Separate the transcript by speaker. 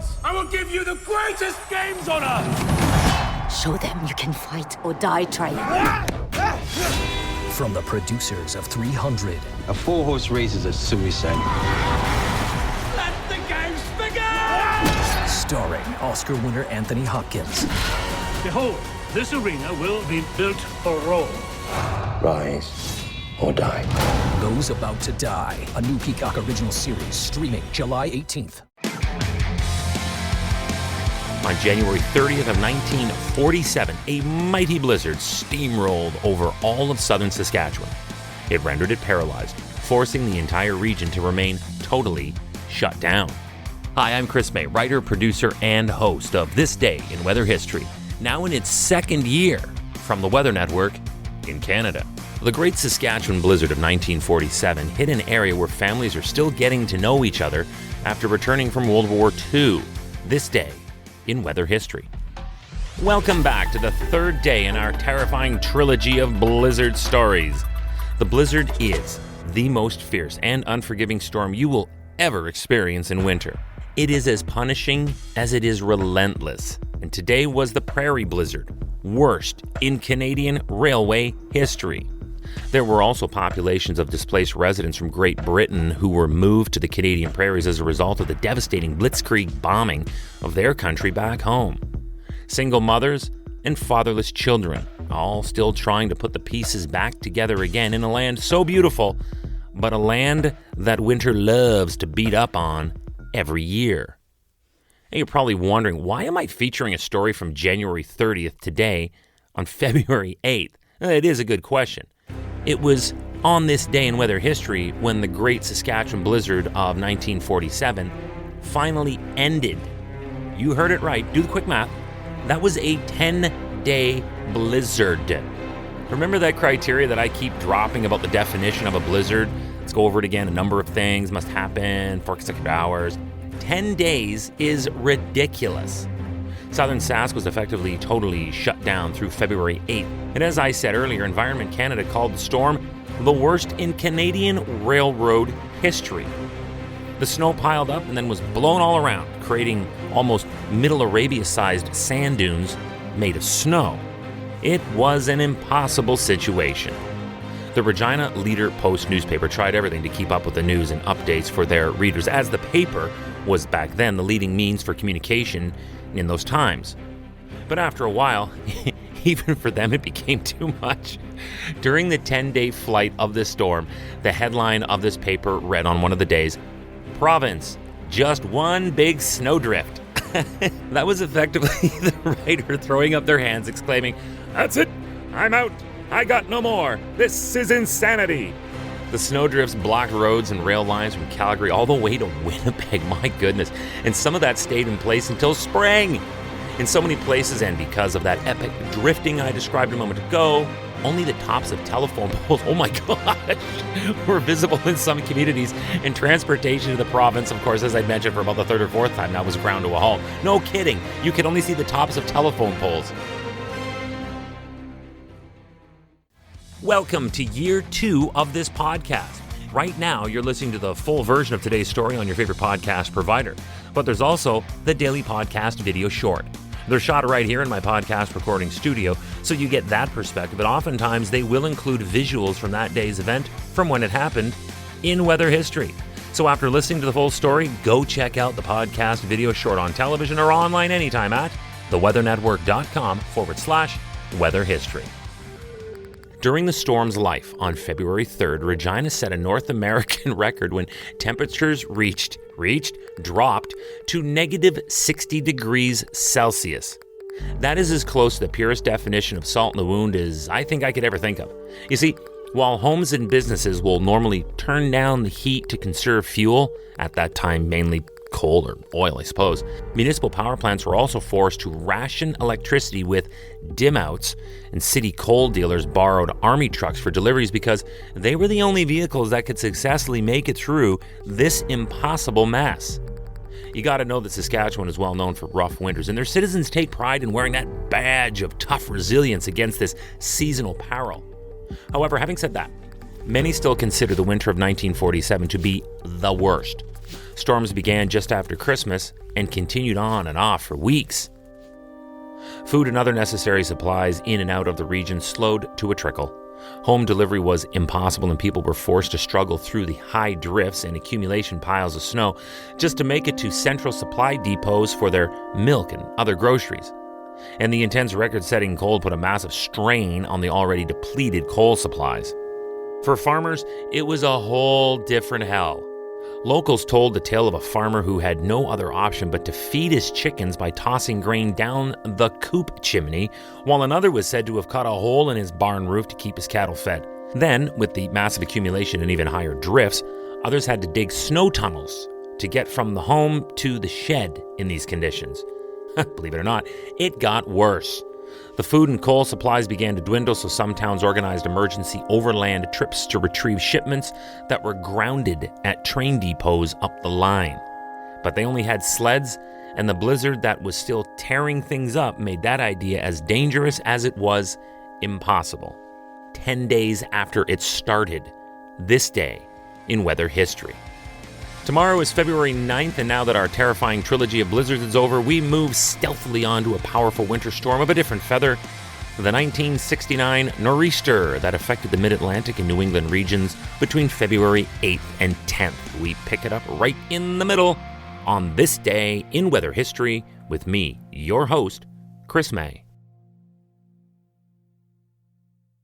Speaker 1: Rise! I will give you the greatest games on earth!
Speaker 2: Show them you can fight or die trying.
Speaker 3: From the producers of 300.
Speaker 4: A 4-horse race is a suicide.
Speaker 1: Let the games begin!
Speaker 3: Starring Oscar winner Anthony Hopkins.
Speaker 5: Behold, this arena will be built for Rome.
Speaker 4: Rise or die.
Speaker 3: Those About to Die. A new Peacock original series streaming July 18th.
Speaker 6: On January 30th of 1947, a mighty blizzard steamrolled over all of southern Saskatchewan. It rendered it paralyzed, forcing the entire region to remain totally shut down. Hi, I'm Chris May, writer, producer, and host of This Day in Weather History, now in its second year from the Weather Network in Canada. The Great Saskatchewan Blizzard of 1947 hit an area where families are still getting to know each other after returning from World War II. This day in weather history. Welcome back to the third day in our terrifying trilogy of blizzard stories. The blizzard is the most fierce and unforgiving storm you will ever experience in winter. It is as punishing as it is relentless. And today was the Prairie Blizzard, worst in Canadian railway history. There were also populations of displaced residents from Great Britain who were moved to the Canadian Prairies as a result of the devastating blitzkrieg bombing of their country back home. Single mothers and fatherless children, all still trying to put the pieces back together again in a land so beautiful, but a land that winter loves to beat up on every year. And you're probably wondering, why am I featuring a story from January 30th today on February 8th? It is a good question. It was on this day in weather history when the Great Saskatchewan Blizzard of 1947 finally ended. You heard it right. Do the quick math. That was a 10-day blizzard. Remember that criteria that I keep dropping about the definition of a blizzard? Let's go over it again. A number of things must happen, 4 consecutive hours. 10 days is ridiculous. Southern Sask was effectively totally shut down through February 8th. And as I said earlier, Environment Canada called the storm the worst in Canadian railroad history. The snow piled up and then was blown all around, creating almost Middle Arabia-sized sand dunes made of snow. It was an impossible situation. The Regina Leader-Post newspaper tried everything to keep up with the news and updates for their readers, as the paper was back then the leading means for communication in those times. But after a while, even for them, it became too much. During the 10-day flight of this storm, the headline of this paper read on one of the days, "Province, just one big snowdrift." That was effectively the writer throwing up their hands, exclaiming, "That's it! I'm out! I got no more! This is insanity!" The snowdrifts blocked roads and rail lines from Calgary all the way to Winnipeg, my goodness. And some of that stayed in place until spring. In so many places, and because of that epic drifting I described a moment ago, only the tops of telephone poles, oh my gosh, were visible in some communities. And transportation to the province, of course, as I mentioned for about the third or fourth time, now was ground to a halt. No kidding, you could only see the tops of telephone poles. Welcome to year 2 of this podcast. Right now, you're listening to the full version of today's story on your favorite podcast provider. But there's also the daily podcast video short. They're shot right here in my podcast recording studio, so you get that perspective. But oftentimes, they will include visuals from that day's event, from when it happened, in weather history. So after listening to the full story, go check out the podcast video short on television or online anytime at theweathernetwork.com/weather history. During the storm's life on February 3rd, Regina set a North American record when temperatures dropped to negative 60 degrees Celsius. That is as close to the purest definition of salt in the wound as I think I could ever think of. You see, while homes and businesses will normally turn down the heat to conserve fuel, at that time mainly coal or oil, I suppose, municipal power plants were also forced to ration electricity with dim-outs, and city coal dealers borrowed army trucks for deliveries because they were the only vehicles that could successfully make it through this impossible mess. You got to know that Saskatchewan is well known for rough winters, and their citizens take pride in wearing that badge of tough resilience against this seasonal peril. However, having said that, many still consider the winter of 1947 to be the worst. Storms began just after Christmas and continued on and off for weeks. Food and other necessary supplies in and out of the region slowed to a trickle. Home delivery was impossible and people were forced to struggle through the high drifts and accumulation piles of snow just to make it to central supply depots for their milk and other groceries. And the intense record-setting cold put a massive strain on the already depleted coal supplies. For farmers, it was a whole different hell. Locals told the tale of a farmer who had no other option but to feed his chickens by tossing grain down the coop chimney, while another was said to have cut a hole in his barn roof to keep his cattle fed. Then, with the massive accumulation and even higher drifts, others had to dig snow tunnels to get from the home to the shed in these conditions. Believe it or not, it got worse. The food and coal supplies began to dwindle, so some towns organized emergency overland trips to retrieve shipments that were grounded at train depots up the line. But they only had sleds, and the blizzard that was still tearing things up made that idea as dangerous as it was impossible. 10 days after it started, this day in weather history. Tomorrow is February 9th, and now that our terrifying trilogy of blizzards is over, we move stealthily onto a powerful winter storm of a different feather, the 1969 nor'easter that affected the mid-Atlantic and New England regions between February 8th and 10th. We pick it up right in the middle on this day in weather history with me, your host, Chris May.